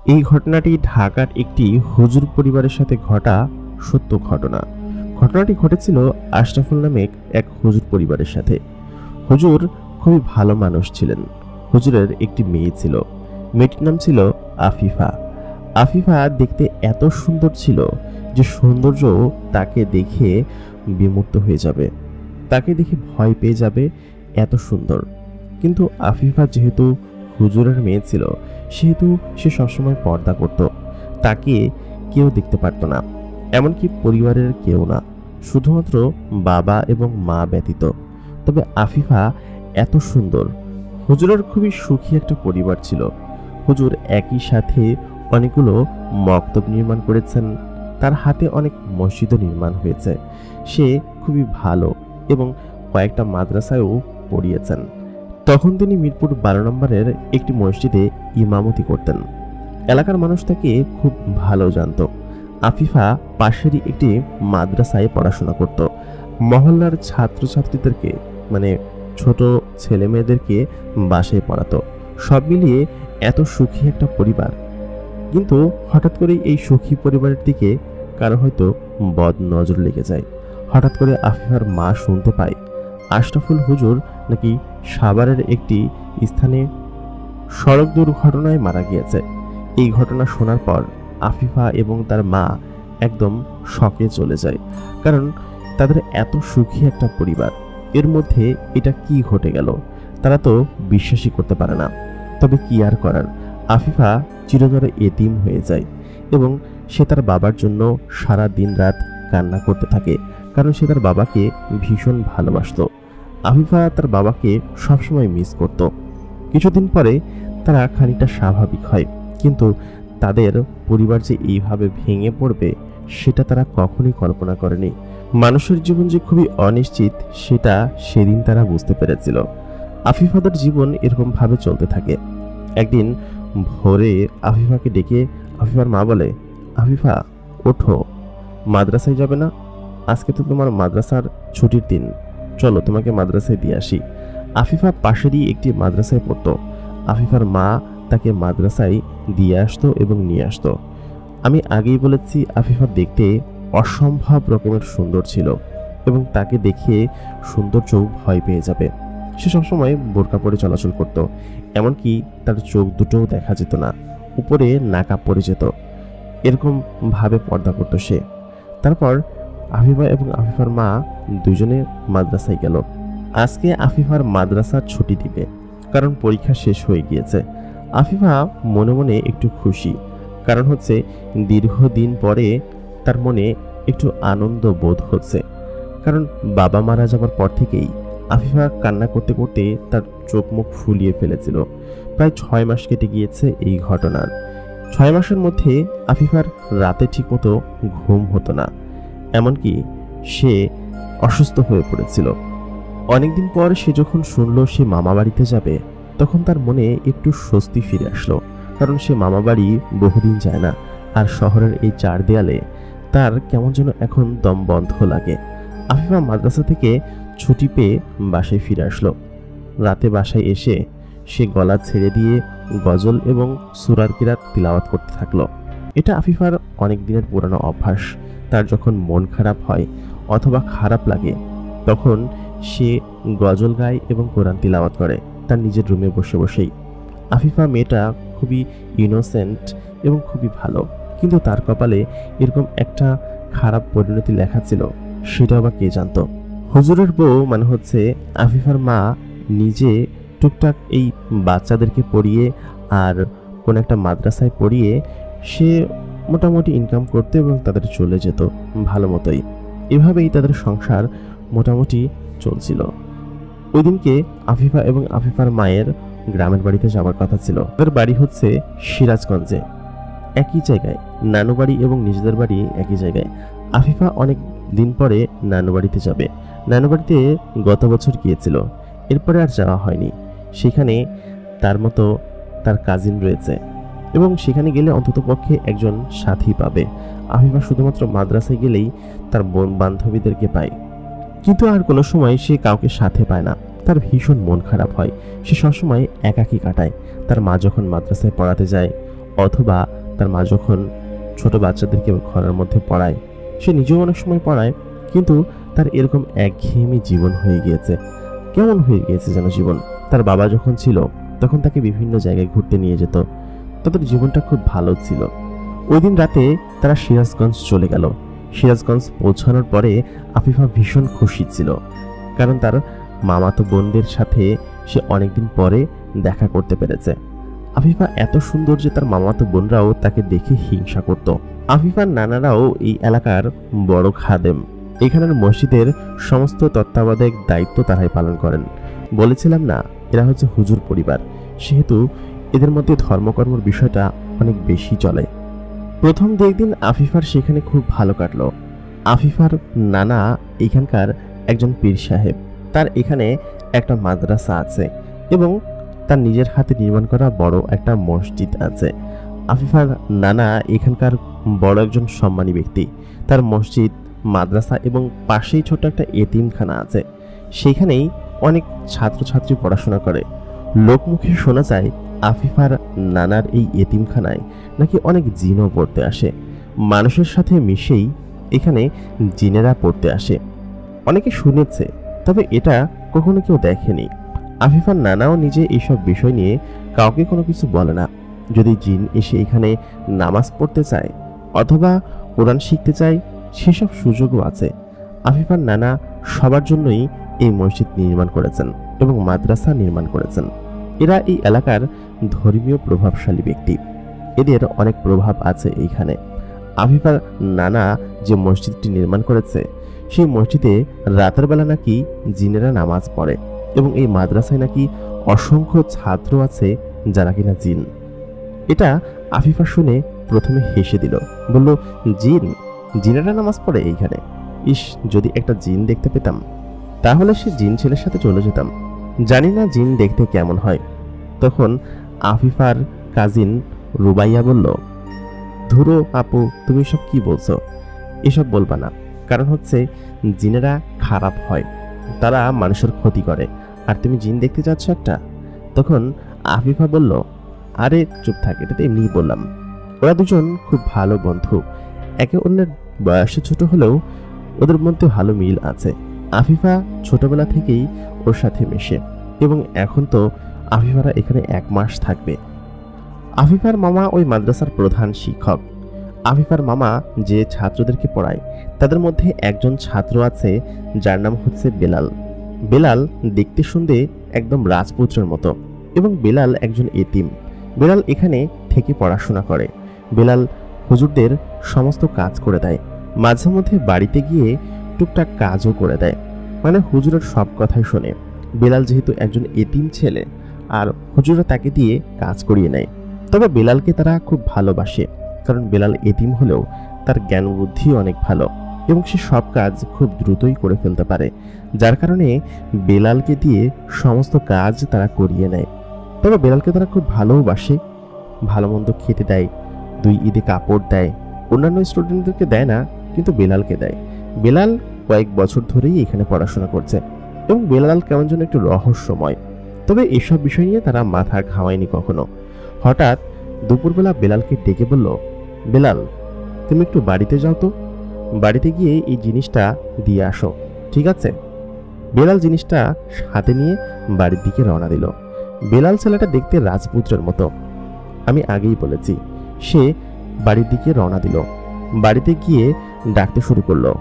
এই ঘটনাটি ঢাকার একটি হুজুর পরিবারের সাথে ঘটা সত্য ঘটনা। ঘটনাটি ঘটেছিল আশরাফুল নামে এক হুজুর পরিবারের সাথে। হুজুর খুবই ভালো মানুষ ছিলেন। হুজুরের একটি মেয়ে ছিল। মেয়েটির নাম ছিল আফিফা। আফিফা দেখতে এত সুন্দর ছিল যে সৌন্দর্য তাকে দেখে বিমূর্ত হয়ে যাবে, তাকে দেখে ভয় পেয়ে যাবে, এত সুন্দর। কিন্তু আফিফা যেহেতু হুজুরের মেয়ে ছিল, সেহেতু সে সবসময় পর্দা করত। তাকে কেউ দেখতে পারত না, এমনকি পরিবারের কেউ না, শুধুমাত্র বাবা এবং মা ব্যতীত। তবে আফিফা এত সুন্দর। হুজুরের খুবই সুখী একটা পরিবার ছিল। হুজুর একই সাথে অনেকগুলো মক্তব নির্মাণ করেছেন, তার হাতে অনেক মসজিদও নির্মাণ হয়েছে। সে খুবই ভালো এবং কয়েকটা মাদ্রাসায়ও পড়িয়েছেন। তখন তিনি মিরপুর 12 নম্বরের একটি মসজিদে ইমামতি করতেন। এলাকার মানুষ তাকে খুব ভালো জানত। আফিফা পাশেরই একটি মাদ্রাসায় পড়াশোনা করত। মহল্লার ছাত্রছাত্রীদেরকে, মানে ছোট ছেলে মেয়েদেরকে বাসায় পড়াতো। সব মিলিয়ে এত সুখী একটা পরিবার। কিন্তু হঠাৎ করে এই সুখী পরিবারের দিকে কারো হয়তো বদ নজর লেগে যায়। হঠাৎ করে আফিফার মা শুনতে পায় আশরাফুল হুজুর নাকি সাভারের একটি স্থানে সড়ক দুর্ঘটনায় মারা গিয়েছে। এই ঘটনা শোনার পর আফিফা এবং তার মা একদম শকে চলে যায়, কারণ তাদের এত সুখী একটা পরিবার, এর মধ্যে এটা কি ঘটে গেল তারা তো বিশ্বাসই করতে পারে না। তবে কি আর করার, আফিফা চিরতরে এতিম হয়ে যায় এবং সে তার বাবার জন্য সারা দিন রাত কান্না করতে থাকে, কারণ সে তার বাবাকে ভীষণ ভালোবাসতো। আফিফা তার বাবাকে সবসময় মিস করত। কিছুদিন পরে তারা খানিকটা স্বাভাবিক হয়, কিন্তু তাদের পরিবার যে এইভাবে ভেঙে পড়বে সেটা তারা কখনোই কল্পনা করেনি। মানুষের জীবন যে খুবই অনিশ্চিত সেটা সেদিন তারা বুঝতে পেরেছিল। আফিফাদের জীবন এরকম ভাবে চলতে থাকে। একদিন ভোরে আফিফাকে ডেকে আফিফার মা বলে, আফিফা ওঠো, মাদ্রাসায় যাবে না? আজকে তো তোমার মাদ্রাসার ছুটির দিন, চলো তোমাকে মাদ্রাসায় দিয়ে আসি। আফিফা পাশেরই একটি মাদ্রাসায় পড়তো। আফিফার মা তাকে মাদ্রাসায় দিয়ে আসতো এবং নিয়ে আসতো। আমি আগেই বলেছি আফিফা দেখতে অসম্ভব রকমের সুন্দর ছিল এবং তাকে দেখে সৌন্দর্য ভয় পেয়ে যাবে। সে সবসময় বোরকা পরে চলাচল করত, এমনকি তার চোখ দুটোও দেখা যেত না, উপরে নাকাব পড়ে যেত, এরকম ভাবে পর্দা করতো সে। তারপর আফিফা এবং আফিফার মা দুজনে মাদ্রাসায় গেল। আজকে আফিফার মাদ্রাসার ছুটি দিবে, কারণ পরীক্ষা শেষ হয়ে গিয়েছে। আফিফা মনে মনে একটু খুশি, কারণ হচ্ছে দীর্ঘদিন পরে তার মনে একটু আনন্দ বোধ হচ্ছে। কারণ বাবা মারা যাবার পর থেকেই আফিফা কান্না করতে করতে তার চোখ মুখ ফুলিয়ে ফেলেছিল। প্রায় 6 মাস কেটে গিয়েছে এই ঘটনার। 6 মাসের মধ্যে আফিফার রাতে ঠিকমতো ঘুম হতো না, এমনকি সে অসুস্থ হয়ে পড়েছিল। অনেকদিন পর সে যখন শুনল সে মামা বাড়িতে যাবে, তখন তার মনে একটু স্বস্তি ফিরে আসলো, কারণ সে মামা বাড়ি বহুদিন যায় না। আর শহরের এই 4 দেয়ালে তার কেমন যেন এখন দম বন্ধ লাগে। আফিফা মাদ্রাসা থেকে ছুটি পেয়ে বাসায় ফিরে আসলো। রাতে বাসায় এসে সে গলা ছেড়ে দিয়ে গজল এবং সূরার কিরাত তিলাওয়াত করতে থাকলো। এটা আফিফার অনেক দিনের পুরানো অভ্যাস। তার যখন মন খারাপ হয় অথবা খারাপ লাগে, তখন সে গজল গায় এবং কোরআন তিলাওয়াত করে তার নিজের রুমে বসে বসেই। আফিফা মেয়েটা খুবই ইনোসেন্ট এবং খুবই ভালো, কিন্তু তার কপালে এরকম একটা খারাপ পরিণতি লেখা ছিল, সেটা আবার কে জানতো। হুজুরের বউ মানে হচ্ছে আফিফার মা নিজে টুকটাক এই বাচ্চাদেরকে পড়িয়ে আর কোন একটা মাদ্রাসায় পড়িয়ে সে মোটামুটি ইনকাম করতে এবং তাদের চলে যেত ভালো মতোই। এভাবেই তাদের সংসার মোটামুটি চলছিল। ওই দিনকে আফিফা এবং আফিফার মায়ের গ্রামের বাড়িতে যাওয়ার কথা ছিল। তাদের বাড়ি হচ্ছে সিরাজগঞ্জে, একই জায়গায় নানু বাড়ি এবং নিজেদের বাড়ি একই জায়গায়। আফিফা অনেক দিন পরে নানু বাড়িতে যাবে। নানু বাড়িতে গত বছর গিয়েছিল, এরপরে আর যাওয়া হয়নি। সেখানে তার মতো তার কাজিন রয়েছে এবং সেখানে গেলে অন্তত পক্ষে একজন সাথী পাবে। আফিফা শুধুমাত্র মাদ্রাসায় গেলেই তার বান্ধবীদেরকে পায়, কিন্তু আর কোনো সময় সে কাউকে সাথে পায় না। তার ভীষণ মন খারাপ হয়, সে সবসময় একাকী কাটায়। তার মা যখন মাদ্রাসায় পড়াতে যায় অথবা তার মা যখন ছোট বাচ্চাদেরকে ঘরের মধ্যে পড়ায়, সে নিজেও অনেক সময় পড়ায়, কিন্তু তার এরকম একঘেয়েমি জীবন হয়ে গিয়েছে। কেমন হয়ে গিয়েছে যেন জীবন। তার বাবা যখন ছিল তখন তাকে বিভিন্ন জায়গায় ঘুরতে নিয়ে যেত, তাদের জীবনটা খুব ভালো ছিল। ওই দিন রাতে তারা সিরাজগঞ্জ চলে গেল। সিরাজগঞ্জ পৌঁছানোর পরে আফিফা ভীষণ খুশি ছিল, কারণ তার মামাতো বোনদের সাথে সে অনেকদিন পরে দেখা করতে পেরেছে। আফিফা এত সুন্দর যে তার মামাতো বোনরাও তাকে দেখে হিংসা করত। আফিফার নানারাও এই এলাকার বড় খাদেম, এখানের মসজিদের সমস্ত তত্ত্বাবধায়ক দায়িত্ব তারাই পালন করেন। বলেছিলাম না, এরা হচ্ছে হুজুর পরিবার, সেহেতু এদের মধ্যে ধর্মকর্মর বিষয়টা অনেক বেশি চলে। প্রথম 2 দিন আফিফার সেখানে খুব ভালো কাটলো। আফিফার নানা এখানকার একজন পীর সাহেব, তার এখানে একটা মাদ্রাসা আছে এবং তার নিজের হাতে নির্মাণ করা বড় একটা মসজিদ আছে। আফিফার নানা এখানকার বড় একজন সম্মানী ব্যক্তি। তার মসজিদ, মাদ্রাসা এবং পাশেই ছোট একটা এতিমখানা আছে, সেখানেই অনেক ছাত্রছাত্রী পড়াশোনা করে। লোকমুখে শোনা যায় আফিফার নানার এই এতিমখানায় নাকি অনেক জিনও পড়তে আসে। মানুষের সাথে মিশেই এখানে জিনেরা পড়তে আসে। অনেকে শুনেছে, তবে এটা কখনো কেউ দেখেনি। আফিফার নানাও নিজে এইসব বিষয় নিয়ে কাউকে কোনো কিছু বলে না। যদি জিন এসে এখানে নামাজ পড়তে চায় অথবা কোরআন শিখতে চায়, সেসব সুযোগও আছে। আফিফার নানা সবার জন্যই এই মসজিদ নির্মাণ করেছেন এবং মাদ্রাসা নির্মাণ করেছেন। এরা এই এলাকার ধর্মীয় প্রভাবশালী ব্যক্তি, এদের অনেক প্রভাব আছে এইখানে। আফিফার নানা যে মসজিদটি নির্মাণ করেছে, সেই মসজিদে রাতের বেলা নাকি জিনেরা নামাজ পড়ে এবং এই মাদ্রাসায় নাকি অসংখ্য ছাত্র আছে যারা কিনা জিন। এটা আফিফা শুনে প্রথমে হেসে দিল, বলল, জিনেরা নামাজ পড়ে এইখানে? ইস, যদি একটা জিন দেখতে পেতাম তাহলে সে জিন ছেলের সাথে চলে যেতাম। জানি না জিন দেখতে কেমন হয়। তখন আফিফার কাজিন রুবাইয়া বলল, ধুরো আপু, তুমি সব কি বলছো? এসব বলবা না, কারণ হচ্ছে জিনেরা খারাপ হয়, তারা মানুষের ক্ষতি করে, আর তুমি জিন দেখতে যাচ্ছ একটা। তখন আফিফা বলল, আরে চুপ থাক, এটা তো এমনিই বললাম। ওরা দুজন খুব ভালো বন্ধু, একে অন্যের বয়সে ছোট হলেও ওদের মধ্যে ভালো মিল আছে। আফিফা ছোটবেলা থেকেই ওর সাথে মেশে এবং এখন তো আফিফারা এখানে 1 মাস থাকবে। আফিফার মামা ওই মাদ্রাসার প্রধান শিক্ষক। আফিফার মামা যে ছাত্রদেরকে পড়ায় তাদের মধ্যে একজন ছাত্র আছে যার নাম হচ্ছে বেলাল। বেলাল দেখতে শুনতে একদম রাজপুত্রের মতো এবং বেলাল একজন এতিম। বেলাল এখানে থেকে পড়াশোনা করে। বেলাল হুজুরদের সমস্ত কাজ করে দেয়, মাঝে মধ্যে বাড়িতে গিয়ে টুকটাক কাজও করে দেয়, মানে হুজুরের সব কথাই শোনে। বেলাল যেহেতু একজন এতিম ছেলে, আর হুজুরা তাকে দিয়ে কাজ করিয়ে নেয়। তবে বেলালকে তারা খুব ভালোবাসে, কারণ বেলাল এতিম হলেও তার জ্ঞান বুদ্ধি অনেক ভালো এবং সে সব কাজ খুব দ্রুতই করে ফেলতে পারে, যার কারণে বেলালকে দিয়ে সমস্ত কাজ তারা করিয়ে নেয়। তবে বেলালকে তারা খুব ভালোবাসে, ভালো মন্দ খেতে দেয়, 2 ঈদে কাপড় দেয়। অন্যান্য স্টুডেন্টদেরকে দেয় না, কিন্তু বেলালকে দেয়। বেলাল কয়েক বছর ধরেই এখানে পড়াশোনা করছে এবং বেলাল কেমন যেন একটু রহস্যময়। তবে এসব বিষয় নিয়ে তারা মাথা ঘামায়নি কখনো। হঠাৎ দুপুরবেলা বেলালকে ডেকে বলল, বেলাল, তুমি একটু বাড়িতে যাও তো, বাড়িতে গিয়ে এই জিনিসটা দিয়ে আসো, ঠিক আছে? বেলাল জিনিসটা হাতে নিয়ে বাড়ির দিকে রওনা দিল। বেলাল ছেলেটা দেখতে রাজপুত্রের মতো, আমি আগেই বলেছি। সে বাড়ির দিকে রওনা দিল। বাড়িতে গিয়ে ডাকতে শুরু করলো,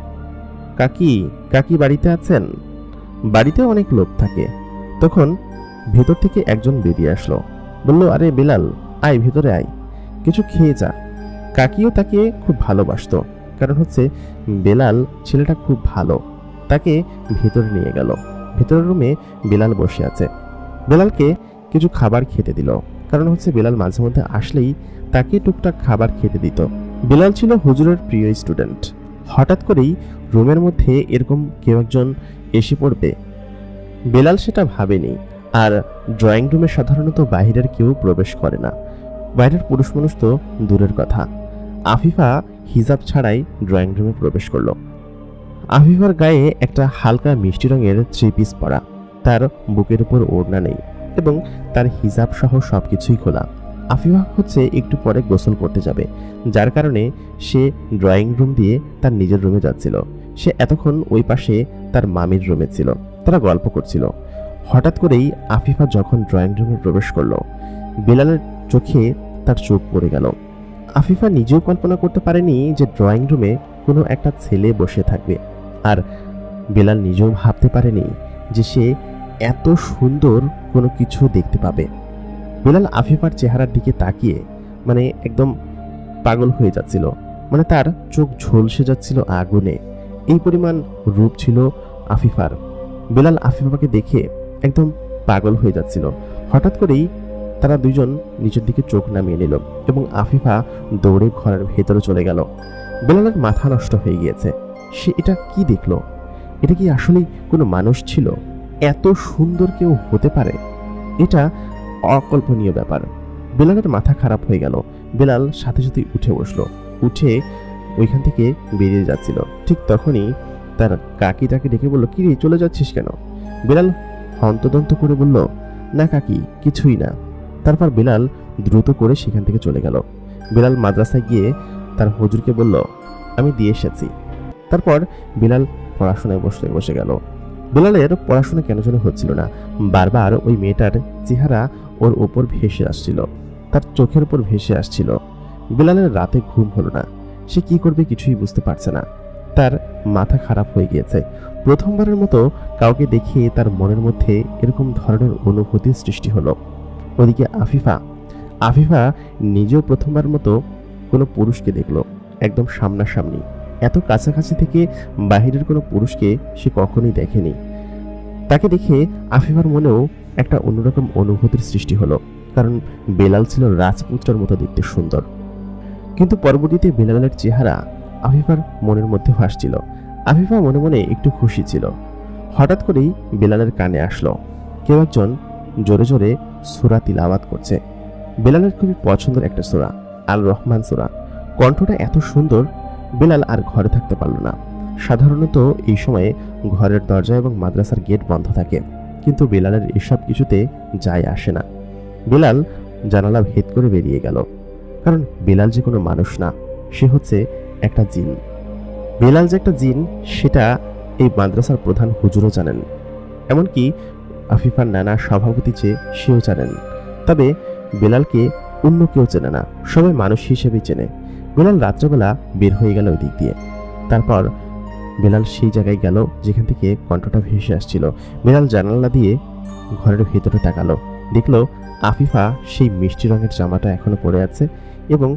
কাকি, কাকি বাড়িতে আছেন? বাড়িতে অনেক লোক থাকে। তখন ভেতর থেকে একজন বেরিয়ে আসলো, বলল, আরে বেলাল, আয় ভেতরে আয়, কিছু খেয়ে যা। কাকিও তাকে খুব ভালোবাসতো, কারণ হচ্ছে বেলাল ছেলেটা খুব ভালো। তাকে ভেতরে নিয়ে গেল। ভেতরের রুমে বেলাল বসে আছে। বেলালকে কিছু খাবার খেতে দিল, কারণ হচ্ছে বেলাল মাঝে মধ্যে আসলেই তাকে টুকটাক খাবার খেতে দিত। বেলাল ছিল হুজুরের প্রিয় স্টুডেন্ট। হঠাৎ করেই রুমের মধ্যে এরকম কেউ একজন এসে পড়বে, বেলাল সেটা ভাবেনি। আর ড্রয়িং রুমে সাধারণত বাইরের কেউ প্রবেশ করে না, বাইরের পুরুষ মানুষ তো দূরের কথা। আফিফা হিজাব ছাড়াই ড্রয়িং রুমে প্রবেশ করলো। আফিফার গায়ে একটা হালকা মিষ্টি রঙের 3 পিস পরা, তার বুকের উপর ওড়না নেই এবং তার হিজাব সহ সবকিছুই খোলা। আফিফা হচ্ছে একটু পরে গোসল করতে যাবে, যার কারণে সে ড্রয়িং রুম দিয়ে তার নিজের রুমে যাচ্ছিল। সে এতক্ষণ ওই পাশে তার মামির রুমে ছিল, তারা গল্প করছিল। হঠাৎ করেই আফিফা যখন ড্রয়িং রুমে প্রবেশ করলো, বেলালের চোখে তার চোখ পড়ে গেল। আফিফা নিজেও কল্পনা করতে পারেনি যে ড্রয়িং রুমে কোনো একটা ছেলে বসে থাকবে, আর বেলাল নিজেও ভাবতে পারেনি যে সে এত সুন্দর কোনো কিছু দেখতে পাবে। বেলাল আফিফার চেহারার দিকে তাকিয়ে মানে একদম পাগল হয়ে যাচ্ছিল, মানে তার চোখ ঝলসে যাচ্ছিল আগুনে, এই পরিমাণ রূপ ছিল আফিফার। বেলাল আফিফাকে দেখে একদম পাগল হয়ে যাচ্ছিল। হঠাৎ করেই তারা দুইজন নিচের দিকে চোখ নামিয়ে নিল এবং আফিফা দৌড়ে ঘরের ভেতরে চলে গেল। বেলালের মাথা নষ্ট হয়ে গিয়েছে। সে এটা কি দেখলো? এটা কি আসলেই কোনো মানুষ ছিল? এত সুন্দর কেউ হতে পারে? এটা অকল্পনীয় ব্যাপার। বেলালের মাথা খারাপ হয়ে গেল। বেলাল সাথে সাথে উঠে বসলো, উঠে ওইখান থেকে বেরিয়ে যাচ্ছিল। ঠিক তখনই তার কাকি তাকে ডেকে বলল, কি রে, চলে যাচ্ছিস কেন? বেলাল হন্তদন্ত করে বলল, না কাকি, কিছুই না। তারপর বেলাল দ্রুত করে সেখান থেকে চলে গেল। বেলাল মাদ্রাসায় গিয়ে তার হুজুরকে বলল, আমি দিয়ে এসেছি। তারপর বেলাল পড়াশোনায় বসে গেল। বেলালের পড়াশোনা কেন যেন হচ্ছিল না। বারবার ওই মেয়েটার চেহারা ওর ওপর ভেসে আসছিল, তার চোখের উপর ভেসে আসছিল। বেলালের রাতে ঘুম হলো না। সে কি করবে কিছুই বুঝতে পারছে না। তার মাথা খারাপ হয়ে গিয়েছে। প্রথমবারের মতো কাউকে দেখে তার মনের মধ্যে এরকম ধরনের অনুভূতির সৃষ্টি হলো। ওদিকে আফিফা নিজেও প্রথমবার মতো কোনো পুরুষকে দেখলো, একদম সামনাসামনি। এত কাছাকাছি থেকে বাহিরের কোনো পুরুষকে সে কখনোই দেখেনি। তাকে দেখে আফিফার মনেও একটা অন্যরকম অনুভূতির সৃষ্টি হলো, কারণ বেলাল ছিল রাজপুত্রের মতো দেখতে সুন্দর। কিন্তু পরবর্তীতে বেলালের চেহারা আফিফার মনের মধ্যে ভাসছিল। আফিফা মনে মনে একটু খুশি ছিল। হঠাৎ করেই বেলালের কানে আসলো কেউ একজন জোরে জোরে সূরা তিলাওয়াত করছে। বেলালের খুবই পছন্দের একটা সূরা, আল রহমান সূরা। কণ্ঠটা এত সুন্দর, বেলাল আর ঘরে থাকতে পারল না। সাধারণত এই সময়ে ঘরের দরজা এবং মাদ্রাসার গেট বন্ধ থাকে, কিন্তু বেলালের এসব কিছুতে যায় আসে না। বেলাল জানালা ভেদ করে বেরিয়ে গেল, কারণ বেলাল যে কোনো মানুষ না, সে হচ্ছে একটা জিন। বেলাল যে একটা জিন সেটা এই মাদ্রাসার প্রধান হুজুরও জানেন, এমনকি আফিফার নানা সভাপতি যে সেও জানেন। তবে বেলালকে অন্য কেউ চেনে না, সবাই মানুষ হিসেবেই চেনে। বেলাল রাত্রেবেলা বের হয়ে গেল ওই দিক দিয়ে। তারপর বেলাল সেই জায়গায় গেল যেখান থেকে কণ্ঠটা ভেসে আসছিল। বেলাল জানালা দিয়ে ঘরের ভেতরে তাকালো, দেখলো আফিফা সেই মিষ্টি রঙের জামাটা এখনো পরে আছে এবং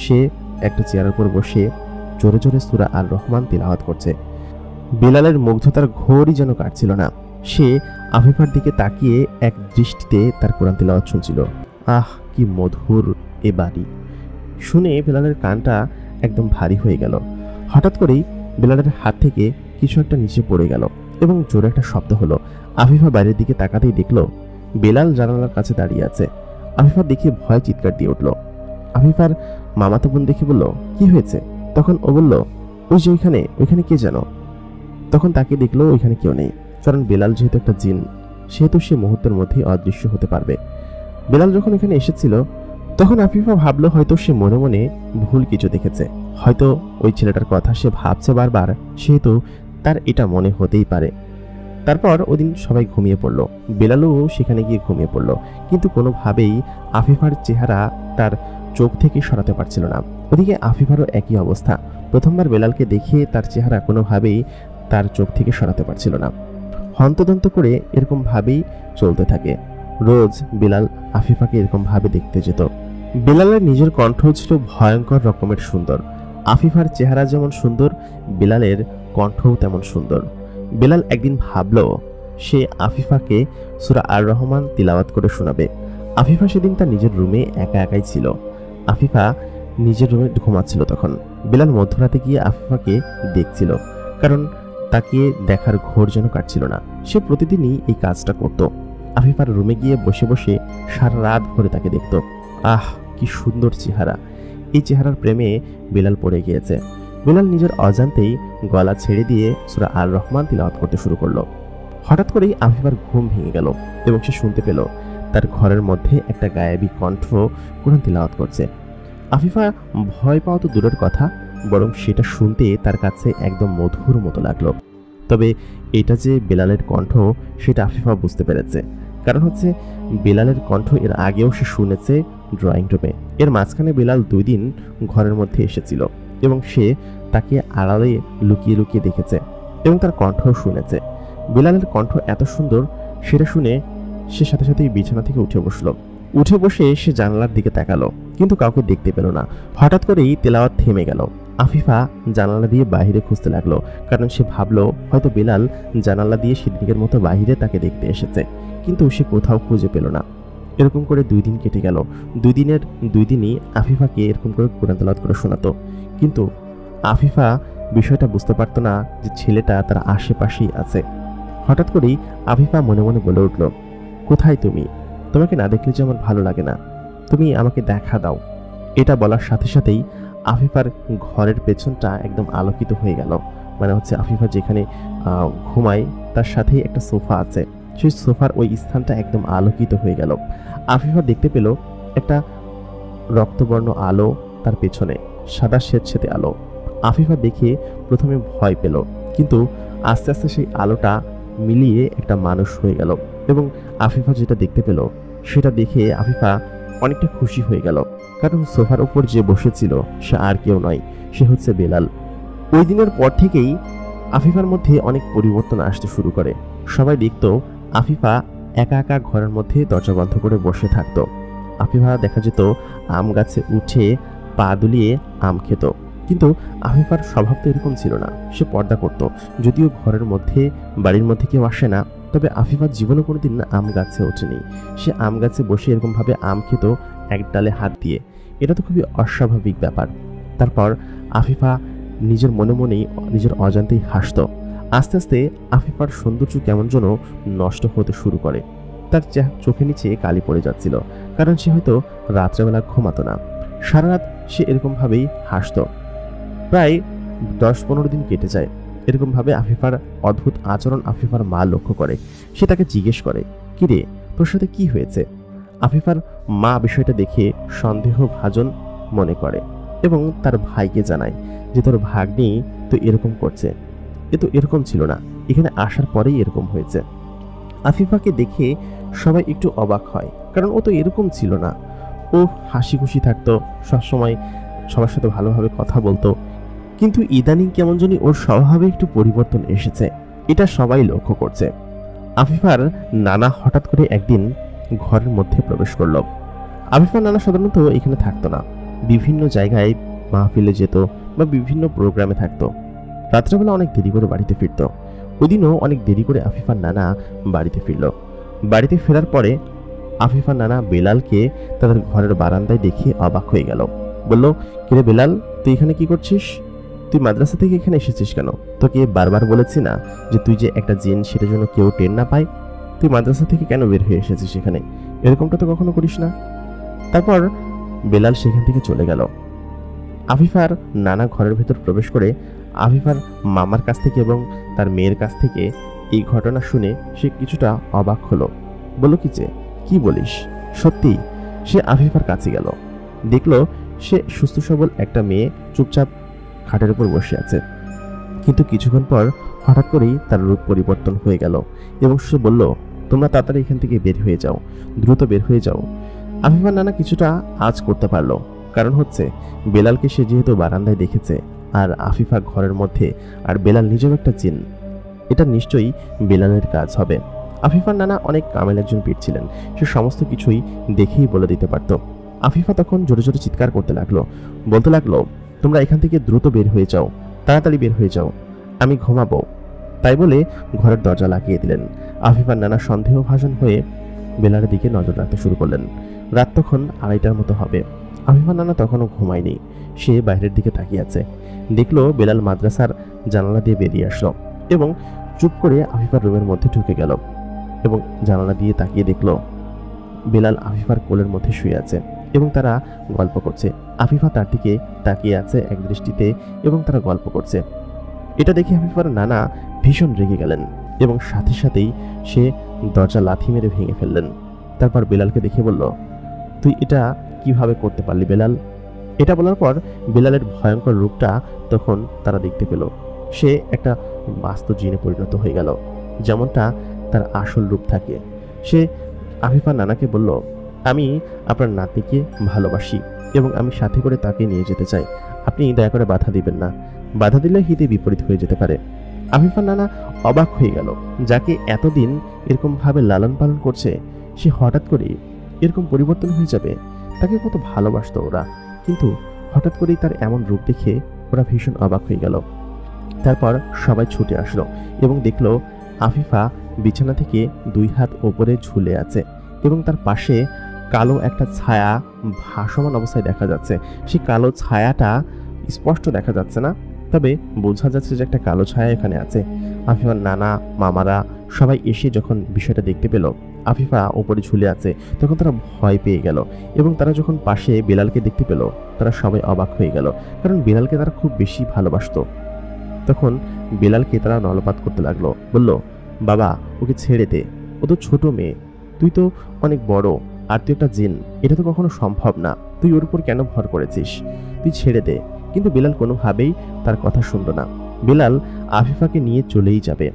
সে একটা চেয়ারের উপর বসে জোরে জোরে সূরা আল রহমান তিলাওয়াত করছে। বেলালের মুগ্ধতার ঘোরই যেন কাটছিল না। সে আফিফার দিকে তাকিয়ে এক দৃষ্টিতে তার কোরআন তিলাওয়াত শুনছিল। আহ, কি মধুর এ বাড়ি! শুনে বেলালের কানটা একদম ভারী হয়ে গেল। হঠাৎ করেই বেলালের হাত থেকে কিছু একটা নিচে পড়ে গেল এবং জোরে একটা শব্দ হলো। আফিফা বাইরের দিকে তাকাতেই দেখলো বেলাল জানালার কাছে দাঁড়িয়ে আছে। আফিফা দেখে ভয় চিৎকার দিয়ে উঠল। আফিফার মামাতো বোন দেখে বলল, কি হয়েছে? তখন ও বলল, ওই যে ওইখানে কে যেন। তখন তাকে দেখলো ওইখানে কেউ নেই, কারণ বেলাল যেহেতু একটা জিন, সেহেতু সে মুহূর্তের মধ্যেই অদৃশ্য হতে পারবে। বেলাল যখন এখানে এসেছিল তখন আফিফা ভাবলো হয়তো সে মনে মনে ভুল কিছু দেখেছে, হয়তো ওই ছেলেটার কথা সে ভাবছে বারবার, সেহেতু তার এটা মনে হতেই পারে। তারপর ওদিন সবাই ঘুমিয়ে পড়ল। বেলালও সেখানে গিয়ে ঘুমিয়ে পড়ল, কিন্তু কোনোভাবেই আফিফার চেহারা তার চোখ থেকে সরাতে পারছিল না। ওদিকে আফিফারও একই অবস্থা। প্রথমবার বেলালকে দেখে তার চেহারা কোনোভাবেই তার চোখ থেকে সরাতে পারছিল না। হন্তদন্ত করে এরকম ভাবেই চলতে থাকে। রোজ বেলাল আফিফাকে এরকম ভাবে দেখতে যেত। বেলালের নিজের কণ্ঠ ছিল ভয়ঙ্কর রকমের সুন্দর। আফিফার চেহারা যেমন সুন্দর, বেলালের কণ্ঠও তেমন সুন্দর। বেলাল একদিন ভাবল সে আফিফাকে সূরা আর রহমান তিলাওয়াত করে শোনাবে। আফিফা সেদিন তার নিজের রুমে একা একাই ছিল। আফিফা নিজের রুমে ঘুমাচ্ছিল। তখন বেলাল মধ্যরাতে গিয়ে আফিফাকে দেখছিল, কারণ তাকে দেখার ঘোর যেন কাটছিল না। সে প্রতিদিনই এই কাজটা করত। আফিফার রুমে গিয়ে বসে বসে সারা রাত ভরে তাকে দেখত। আহ, কি সুন্দর চেহারা! এই চেহারার প্রেমে বেলাল পড়ে গিয়েছে। বেলাল নিজের অজান্তেই গলা ছেড়ে দিয়ে সূরা আর রহমান তিলাওয়াত করতে শুরু করলো। হঠাৎ করেই আফিফার ঘুম ভেঙে গেল এবং সে শুনতে পেল তার ঘরের মধ্যে একটা গায়েবী কণ্ঠ কোরআন তিলাওয়াত করছে। আফিফা ভয় পাওয়া তো দূরের কথা, বরং সেটা শুনতে তার কাছে একদম মধুর মতো লাগলো। তবে এটা যে বেলালের কণ্ঠ সেটা আফিফা বুঝতে পেরেছে। কারণ হচ্ছে বেলালের কণ্ঠ এর আগেও সে শুনেছে ড্রয়িং রুমে। এর মাঝখানে বেলাল 2 দিন ঘরের মধ্যে এসেছিল এবং সে তাকে আড়ালে লুকিয়ে লুকিয়ে দেখেছে এবং তার কণ্ঠও শুনেছে। বেলালের কণ্ঠ এত সুন্দর সেটা শুনে সে সাথে সাথেই বিছানা থেকে উঠে বসলো। উঠে বসে সে জানালার দিকে তাকালো, কিন্তু কাউকে দেখতে পেল না। হঠাৎ করেই তেলাওয়াত থেমে গেল। আফিফা জানালা দিয়ে বাইরে খুঁজতে লাগলো, কারণ সে ভাবলো হয়তো বেলাল জানালা দিয়ে সিদ্দিকের মতো বাইরে তাকে দেখতে এসেছে, কিন্তু সে কোথাও খুঁজে পেল না। এরকম করে 2 দিন কেটে গেল। 2 দিনের 2 দিনই আফিফাকে এরকম করে কোরআন তেলাওয়াত করে শোনাতো, কিন্তু আফিফা বিষয়টা বুঝতে পারতো না যে ছেলেটা তার আশেপাশেই আছে। হঠাৎ করেই আফিফা মনে মনে বলে উঠল, কোথায় তুমি? তোমাকে না দেখলে যে আমার ভালো লাগে না, তুমি আমাকে দেখা দাও। এটা বলার সাথে সাথেই আফিফার ঘরের পেছনটা একদম আলোকিত হয়ে গেল। মানে হচ্ছে আফিফা যেখানে ঘুমায় তার সাথেই একটা সোফা আছে, সেই সোফার ওই স্থানটা একদম আলোকিত হয়ে গেল। আফিফা দেখতে পেল একটা রক্তবর্ণ আলো তার পেছনে, সাদা সেতসেতে আলো। আফিফা দেখে প্রথমে ভয় পেল, কিন্তু আস্তে আস্তে সেই আলোটা মিলিয়ে একটা মানুষ হয়ে গেল এবং আফিফা যেটা দেখতে পেল সেটা দেখে আফিফা অনেকটা খুশি হয়ে গেল। কারণ সোফার উপর যে বসেছিল সে আর কেউ নয়, সে হচ্ছে বেলাল। ওই দিনের পর থেকেই আফিফার মধ্যে অনেক পরিবর্তন আসতে শুরু করে। সবাই দেখত আফিফা একা একা ঘরের মধ্যে দরজা বন্ধ করে বসে থাকতো। আফিফা দেখা যেত আম গাছে উঠে পা দুলিয়ে আম খেত, কিন্তু আফিফার স্বভাব তো এরকম ছিল না। সে পর্দা করত, যদিও ঘরের মধ্যে বাড়ির মধ্যে কেউ আসে না, তবে আফিফার জীবনে কোনোদিন আম গাছে ওঠেনি। সে আম গাছে বসে এরকমভাবে আম খেত এক ডালে হাত দিয়ে। এটা তো খুবই অস্বাভাবিক ব্যাপার। তারপর আফিফা নিজের মনে মনেই নিজের অজান্তেই হাসত। আস্তে আস্তে আফিফার সৌন্দর্য কেমন যেন নষ্ট হতে শুরু করে। তার চোখের নিচে কালি পড়ে যাচ্ছিল, কারণ সে হয়তো রাত্রেবেলা ঘুমাতো না। সারা রাত সে এরকমভাবেই হাসত। প্রায় 10-15 দিন কেটে যায়। এরকমভাবে আফিফার অদ্ভুত আচরণ আফিফার মা লক্ষ্য করে। সে তাকে জিজ্ঞেস করে, কিরে তোর সাথে কি হয়েছে? আফিফার মা বিষয়টা দেখে সন্দেহভাজন মনে করে এবং তার ভাইকে জানায় যে তোর ভাগ্নি তো এরকম করছে, এ তো এরকম ছিল না, এখানে আসার পরেই এরকম হয়েছে। আফিফাকে দেখে সবাই একটু অবাক হয়, কারণ ও তো এরকম ছিল না। ও হাসি খুশি থাকতো, সবসময় সবার সাথে ভালোভাবে কথা বলতো, কিন্তু ইদানিং কেমন জানি ওর স্বভাবে একটু পরিবর্তন এসেছে। এটা সবাই লক্ষ্য করছে। আফিফার নানা হঠাৎ করে একদিন ঘরের মধ্যে প্রবেশ করলো। আফিফার নানা সাধারণত এখানে থাকতো না, বিভিন্ন জায়গায় মাহফিলে যেত বা বিভিন্ন প্রোগ্রামে থাকতো। রাত্রেবেলা অনেক দেরি করে বাড়িতে ফিরত। ওদিনও অনেক দেরি করে আফিফার নানা বাড়িতে ফিরল। বাড়িতে ফেরার পরে আফিফার নানা বেলালকে তাদের ঘরের বারান্দায় দেখে অবাক হয়ে গেল। বলল, কিরে বেলাল, তুই এখানে কি করছিস? তুই মাদ্রাসা থেকে এখানে এসেছিস কেন? তোকে বারবার বলেছি না যে তুই যে একটা জিন সেটা যেন কেউ টের না পায়? তুই মাদ্রাসা থেকে কেন বের হয়ে এসেছিস এখানে? এরকমটা তো কখনো করিস না। তারপর বেলাল সেখান থেকে চলে গেল। আফিফার নানা ঘরের ভেতর প্রবেশ করে আফিফার মামার কাছ থেকে এবং তার মেয়ের কাছ থেকে এই ঘটনা শুনে সে কিছুটা অবাক হলো। বলল, কি বলিস? সত্যি? সে আফিফার কাছে গেল, দেখলো সে সুস্থ সবল একটা মেয়ে চুপচাপ খাটের উপর বসে আছে। কিন্তু কিছুক্ষণ পর হঠাৎ করেই তার রূপ পরিবর্তন হয়ে গেল এবং সে বলল, তোমরা তাড়াতাড়ি এখান থেকে বের হয়ে যাও, দ্রুত বের হয়ে যাও। আফিফার নানা কিছুটা আজ করতে পারলো, কারণ হচ্ছে বেলালকে সে যেহেতু বারান্দায় দেখেছে আর আফিফা ঘরের মধ্যে, আর বেলাল নিজেও একটা জিন, এটা নিশ্চয়ই বেলালের কাজ হবে। আফিফার নানা অনেক কামেল একজন পীর ছিলেন, সে সমস্ত কিছুই দেখেই বলে দিতে পারত। আফিফা তখন জোরে জোরে চিৎকার করতে লাগলো, বলতে লাগলো, তোমরা এখান থেকে দ্রুত বের হয়ে যাও, তাড়াতাড়ি বের হয়ে যাও, আমি ঘুমাবো। তাই বলে ঘরের দরজা লাগিয়ে দিলেন। আফিফার নানা সন্দেহভাজন হয়ে বেলালের দিকে নজর রাখতে শুরু করলেন। রাত তখন 2:30টার মতো হবে। আফিফার নানা তখনও ঘুমায়নি, সে বাইরের দিকে তাকিয়ে আছে। দেখলো বেলাল মাদ্রাসার জানালা দিয়ে বেরিয়ে আসলো এবং চুপ করে আফিফার রুমের মধ্যে ঢুকে গেল এবং জানালা দিয়ে তাকিয়ে দেখলো বেলাল আফিফার কোলের মধ্যে শুয়ে আছে এবং তারা গল্প করছে। আফিফা তার দিকে তাকিয়ে আছে এক দৃষ্টিতে এবং তারা গল্প করছে। এটা দেখে আফিফার নানা ভীষণ রেগে গেলেন এবং সাথে সাথেই সে দরজা লাথি মেরে ভেঙে ফেললেন। তারপর বেলালকে দেখে বলল, তুই এটা কিভাবে করতে পারলি বেলাল? এটা বলার পর বেলালের ভয়ঙ্কর রূপটা তখন তারা দেখতে পেল। সে একটা বাস্তব জিনে পরিণত হয়ে গেল, যেমনটা তার আসল রূপ থাকে। সে আফিফার নানাকে বলল, আমি আপনার নাতিকে ভালোবাসি এবং আমি সাথে করে তাকে নিয়ে যেতে চাই। আপনি দয়া করে বাধা দিবেন না, বাধা দিলে হিতে বিপরীত হয়ে যেতে পারে। আফিফার নানা অবাক হয়ে গেল, যাকে এতদিন এরকমভাবে লালন পালন করছে সে হঠাৎ করে এরকম পরিবর্তন হয়ে যাবে। তাকে কত ভালোবাসতো ওরা, কিন্তু হঠাৎ করেই তার এমন রূপ দেখে ওরা ভীষণ অবাক হয়ে গেল। তারপর সবাই ছুটে আসলো এবং দেখলো আফিফা বিছানা থেকে 2 হাত ওপরে ঝুলে আছে এবং তার পাশে কালো একটা ছায়া ভাসমান অবস্থায় দেখা যাচ্ছে। সেই কালো ছায়াটা স্পষ্ট দেখা যাচ্ছে না, তবে বোঝা যাচ্ছে যে একটা কালো ছায়া এখানে আছে। আফিফার নানা মামারা সবাই এসে যখন বিষয়টা দেখতে পেল আফিফা ওপরে ঝুলে আছে, তখন তারা ভয় পেয়ে গেল এবং তারা যখন পাশে বেলালকে দেখতে পেল তারা সবাই অবাক হয়ে গেল, কারণ বেলালকে তারা খুব বেশি ভালোবাসতো। তখন বেলালকে তারা নলপাত করতে লাগলো, বলল, বাবা ওকে ছেড়ে দে, ও তো ছোট মেয়ে, তুই তো অনেক বড়, আর তুই একটা জিন, এটা তো কখনো সম্ভব না, তুই ওর উপর কেন ভর করেছিস, তুই ছেড়ে দে। কিন্তু বেলাল কোনোভাবেই তার কথা শুনল না। বেলাল আফিফাকে নিয়ে চলেই যাবে,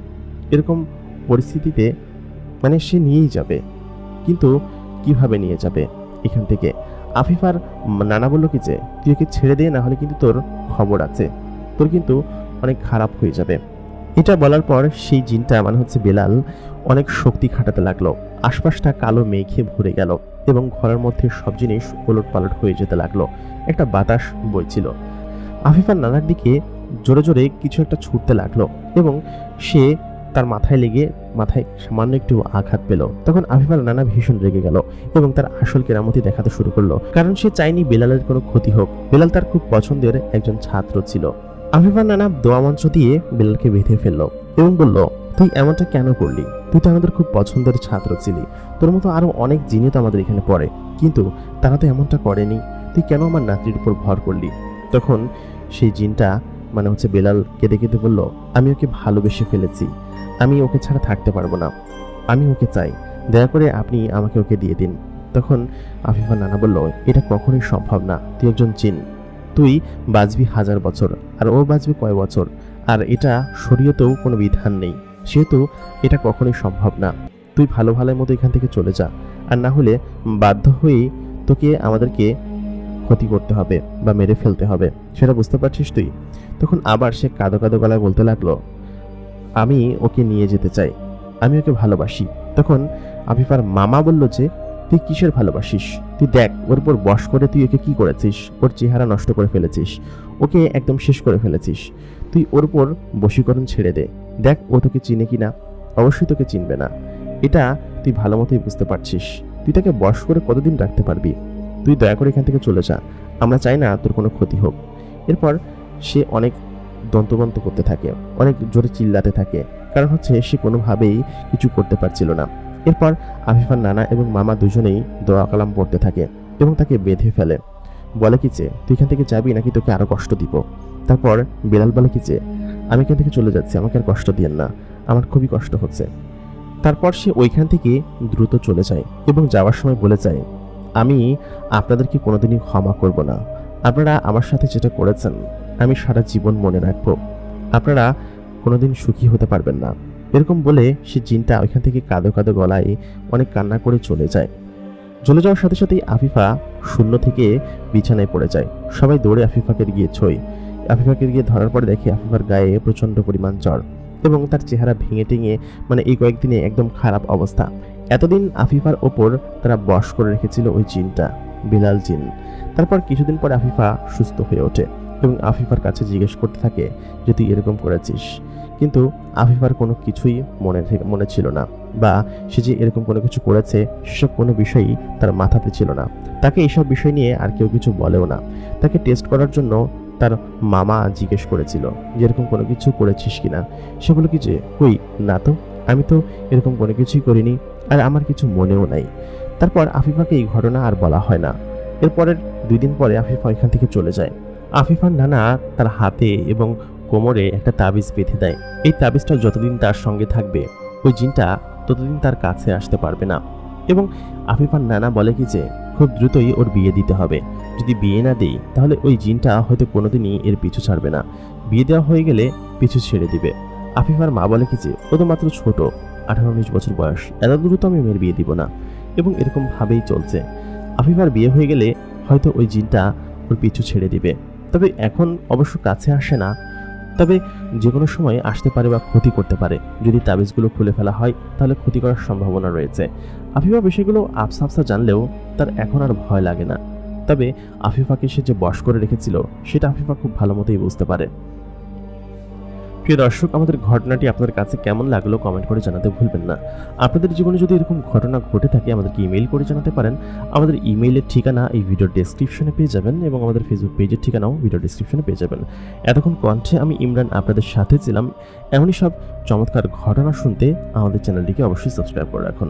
এরকম পরিস্থিতিতে মানে সে নিয়েই যাবে, কিন্তু কিভাবে নিয়ে যাবে এখান থেকে? আফিফার নানা বলল কি যে তুই ওকে ছেড়ে দে, না হলে কিন্তু তোর খবর আছে, তোর কিন্তু অনেক খারাপ হয়ে যাবে। এটা বলার পর সেই জিনটা মানে হচ্ছে বেলাল অনেক শক্তি খাটাতে লাগলো। আশপাশটা কালো মেঘে ভরে গেল এবং ঘরের মধ্যে সব জিনিস ওলট পালট হয়ে যেতে লাগলো। একটা বাতাস বইছিল। আফিফার নানার দিকে জোরে জোরে কিছু একটা ছুটতে লাগলো এবং সে তার মাথায় লেগে মাথায় সামান্য একটু আঘাত পেল। তখন আফিফার নানা ভীষণ রেগে গেল এবং তার আসল কেরামতি দেখাতে শুরু করলো, কারণ সে চায়নি বেলালের কোনো ক্ষতি হোক। বেলাল তার খুব পছন্দের একজন ছাত্র ছিল। আফিফার নানা দোয়া মন্ত্র দিয়ে বেলালকে বেঁধে ফেললো এবং বলল, তুই এমনটা কেন করলি? তুই তো আমাদের খুব পছন্দের ছাত্র ছিলি, তোর মতো আরো অনেক জিনিস তো আমাদের এখানে পড়ে, কিন্তু তারা তো এমনটা করেনি, তুই কেন আমার নাতির উপর ভর করলি? তখন সেই জিনটা মানে হচ্ছে বেলাল কেঁদে কেঁদে বলল, আমি ওকে ভালোবেসে ফেলেছি, আমি ওকে ছাড়া থাকতে পারবো না, আমি ওকে চাই, দয়া করে আপনি আমাকে ওকে দিয়ে দিন। তখন আফিফার নানা বলল, এটা কখনোই সম্ভব না, তুই একজন জিন, তুই বাঁচবি 1000 বছর আর ও বাঁচবে কয় বছর, আর এটা শরীয়তেও কোনো বিধান নেই, সেহেতু এটা কখনোই সম্ভব না। তুই ভালো ভালোর মতো এখান থেকে চলে যা, আর না হলে বাধ্য হয়েই তোকে আমাদেরকে ক্ষতি করতে হবে বা মেরে ফেলতে হবে, সেটা বুঝতে পারছিস তুই? তখন আবার সে কাঁদো কাঁদো গলায় বলতে লাগলো, আমি ওকে নিয়ে যেতে চাই, আমি ওকে ভালোবাসি। তখন আফিফার মামা বলল যে, তুই কিসের ভালোবাসিস? তুই দেখ ওর উপর বশ করে তুই ওকে কি করেছিস, ওর চেহারা নষ্ট করে ফেলেছিস, ওকে একদম শেষ করে ফেলেছিস। তুই ওর উপর বশীকরণ ছেড়ে দে, দেখ ও তোকে চিনে কিনা। অবশ্যই তোকে চিনবে না, এটা তুই ভালো মতোই বুঝতে পারছিস। তুই তাকে বশ করে কতদিন রাখতে পারবি? তুই দয়া করে এখান থেকে চলে যা, আমরা চাই না তোর কোনো ক্ষতি হোক। এরপর সে অনেক দন্তবন্ত করতে থাকে, অনেক জোরে চিল্লাতে থাকে, কারণ হচ্ছে সে কোনোভাবেই কিছু করতে পারছিল না। এরপর আফিফার নানা এবং মামা দুজনেই দোয়া কালাম পড়তে থাকে এবং তাকে বেঁধে ফেলে। বলে কি যে, তুই এখান থেকে যাবি নাকি তোকে আরো কষ্ট দিব? তারপর বেলাল বলে কি যে, আমি এখান থেকে চলে যাচ্ছি, আমাকে আর কষ্ট দিয়েন না, আমার খুবই কষ্ট হচ্ছে। তারপর সে ওইখান থেকে দ্রুত চলে যায় এবং যাওয়ার সময় বলে যায়, আমি আপনাদেরকে কোনোদিনই ক্ষমা করব না, আপনারা আমার সাথে যেটা করেছেন আমি সারা জীবন মনে রাখবো, আপনারা কোনোদিন সুখী হতে পারবেন না। এরকম বলে সে জিনটা ওইখান থেকে কাঁদো কাঁদো গলায় অনেক কান্না করে চলে যায়। চলে যাওয়ার সাথে সাথেই আফিফা শূন্য থেকে বিছানায় পড়ে যায়। সবাই দৌড়ে আফিফাকে গিয়ে ছয়। আফিফাকে গিয়ে ধরার পরে দেখে আফিফার গায়ে প্রচণ্ড পরিমাণ জ্বর এবং তার চেহারা ভেঙে টেঙে মানে এই কয়েকদিনে একদম খারাপ অবস্থা। এতদিন আফিফার ওপর তারা বশ করে রেখেছিল ওই জিনটা, বেলাল জিন। তারপর কিছুদিন পরে আফিফা সুস্থ হয়ে ওঠে এবং আফিফার কাছে জিজ্ঞেস করতে থাকে যে তুই এরকম করেছিস, কিন্তু আফিফার কোনো কিছুই মনে ছিল না, বা সে যে এরকম কোনো কিছু করেছে সেসব কোনো বিষয়ই তার মাথাতে ছিল না। তাকে এইসব বিষয় নিয়ে আর কেউ কিছু বলেও না। তাকে টেস্ট করার জন্য তার মামা জিজ্ঞেস করেছিল যে এরকম কোনো কিছু করেছিস কিনা। সে বলল কি যে, কই না তো, আমি তো এরকম কোনো কিছুই করিনি, আর আমার কিছু মনেও নাই। তারপর আফিফাকে এই ঘটনা আর বলা হয় না। এরপরের 2 দিন পরে আফিফা এখান থেকে চলে যায়। আফিফার নানা তার হাতে এবং কোমরে একটা তাবিজ বেঁধে দেয়। এই তাবিজটা যতদিন তার সঙ্গে থাকবে ওই জিনটা ততদিন তার কাছে আসতে পারবে না। এবং আফিফার নানা বলে কি যে খুব দ্রুতই ওর বিয়ে দিতে হবে, যদি বিয়ে না দিই তাহলে ওই জিনটা হয়তো কোনোদিনই এর পিছু ছাড়বে না, বিয়ে দেওয়া হয়ে গেলে পিছু ছেড়ে দিবে। আফিফার মা বলে কি যে ও তো মাত্র ছোট, 18-19 বছর বয়স, এত দ্রুত আমি মেয়ের বিয়ে দিব না, এবং এরকম ভাবেই চলছে। আফিফার বিয়ে হয়ে গেলে হয়তো ওই জিনটা ওর পিছু ছেড়ে দিবে, তবে এখন অবশ্য কাছে আসে না, তবে যে কোনো সময় আসতে পারে বা ক্ষতি করতে পারে। যদি তাবিজগুলো খুলে ফেলা হয় তাহলে ক্ষতি করার সম্ভাবনা রয়েছে। আফিফা বিষয়গুলো আফসা আফসা জানলেও তার এখন আর ভয় লাগে না, তবে আফিফাকে সে যে বশ করে রেখেছিল সেটা আফিফা খুব ভালো মতোই বুঝতে পারে। প্রিয় দর্শক, আমাদের ঘটনাটি আপনাদের কাছে কেমন লাগলো কমেন্ট করে জানাতে ভুলবেন না। আপনাদের জীবনে যদি এরকম ঘটনা ঘটে থাকে আমাদেরকে ইমেইল করে জানাতে পারেন। আমাদের ইমেইলের ঠিকানা এই ভিডিওর ডেসক্রিপশনে পেয়ে যাবেন, এবং আমাদের ফেসবুক পেজের ঠিকানাও ভিডিও ডেসক্রিপশনে পেয়ে যাবেন। এতক্ষণ কণ্ঠে আমি ইমরান আপনাদের সাথে ছিলাম। এমনই সব চমৎকার ঘটনা শুনতে আমাদের চ্যানেলটিকে অবশ্যই সাবস্ক্রাইব করে রাখুন।